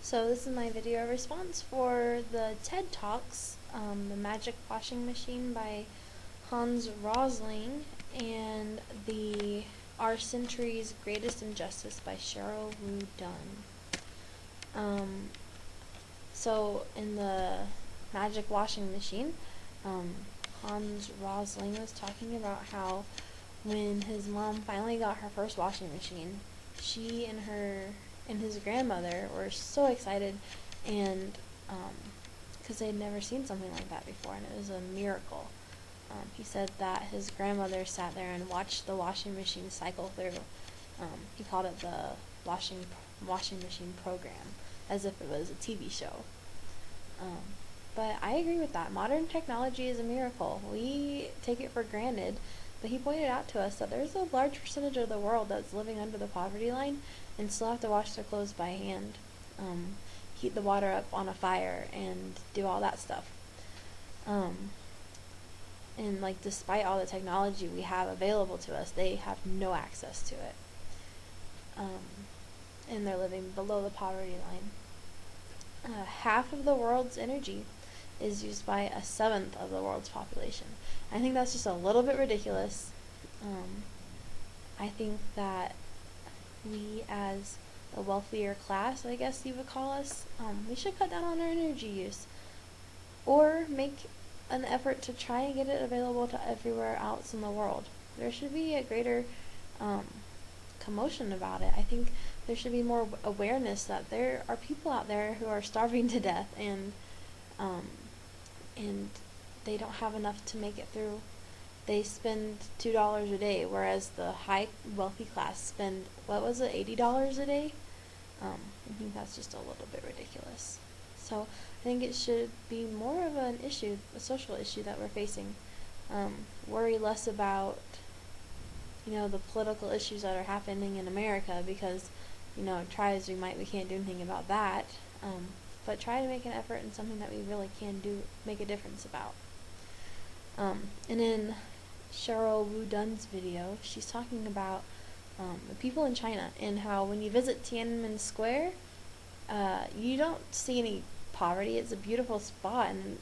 So this is my video response for the TED Talks, The Magic Washing Machine by Hans Rosling, and the Our Century's Greatest Injustice by Sheryl Wu Dunn. So in the Magic Washing Machine, Hans Rosling was talking about how when his mom finally got her first washing machine, she and his grandmother were so excited, and because they'd never seen something like that before, and it was a miracle. He said that his grandmother sat there and watched the washing machine cycle through. He called it the washing machine program, as if it was a TV show. But I agree with that. Modern technology is a miracle. We take it for granted, but he pointed out to us that there's a large percentage of the world that's living under the poverty line and still have to wash their clothes by hand, heat the water up on a fire, and do all that stuff. And like, despite all the technology we have available to us, they have no access to it. And they're living below the poverty line. Half of the world's energy is used by a seventh of the world's population. I think that's just a little bit ridiculous. I think that we, as a wealthier class, I guess you would call us, we should cut down on our energy use, or make an effort to try and get it available to everywhere else in the world. There should be a greater commotion about it. I think there should be more awareness that there are people out there who are starving to death, and they don't have enough to make it through. They spend $2 a day, whereas the high wealthy class spend, what was it, $80 a day? I think that's just a little bit ridiculous. So I think it should be more of an issue, a social issue that we're facing. Worry less about, the political issues that are happening in America, because, try as we might, we can't do anything about that. But try to make an effort in something that we really can make a difference about. And in Sheryl Wu Dunn's video, she's talking about the people in China, and how when you visit Tiananmen Square, you don't see any poverty. It's a beautiful spot, and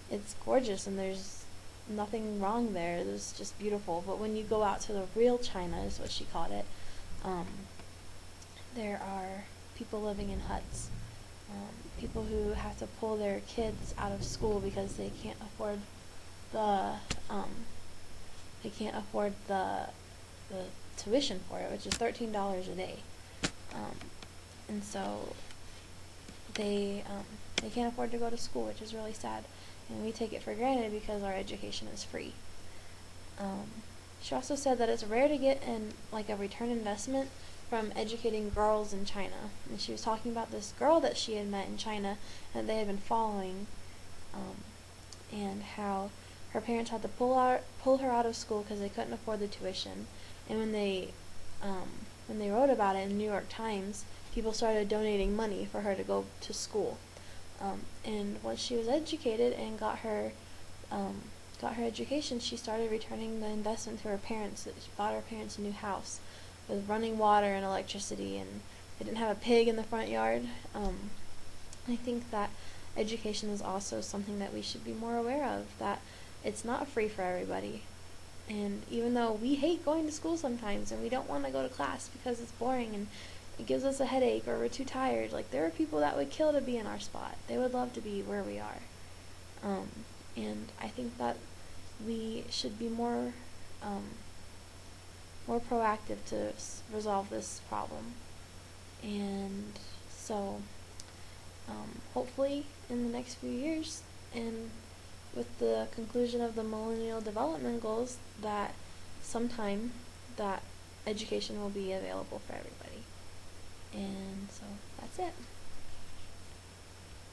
it's gorgeous, and there's nothing wrong there. It's just beautiful. But when you go out to the real China, is what she called it, there are people living in huts. People who have to pull their kids out of school because they can't afford the tuition for it, which is $13 a day, and so they can't afford to go to school, which is really sad, and we take it for granted because our education is free. She also said that it's rare to get a return investment from educating girls in China, and she was talking about this girl that she had met in China that they had been following, and how her parents had to pull her out of school because they couldn't afford the tuition. And when they wrote about it in the New York Times, people started donating money for her to go to school. And once she was educated and got her education, she started returning the investment to her parents. She bought her parents a new house with running water and electricity, and they didn't have a pig in the front yard. I think that education is also something that we should be more aware of, that it's not free for everybody. And even though we hate going to school sometimes, and we don't want to go to class because it's boring and it gives us a headache, or we're too tired, there are people that would kill to be in our spot. They would love to be where we are. And I think that we should be more proactive to resolve this problem. And so hopefully in the next few years, and with the conclusion of the Millennial Development Goals, that sometime that education will be available for everybody. And so that's it.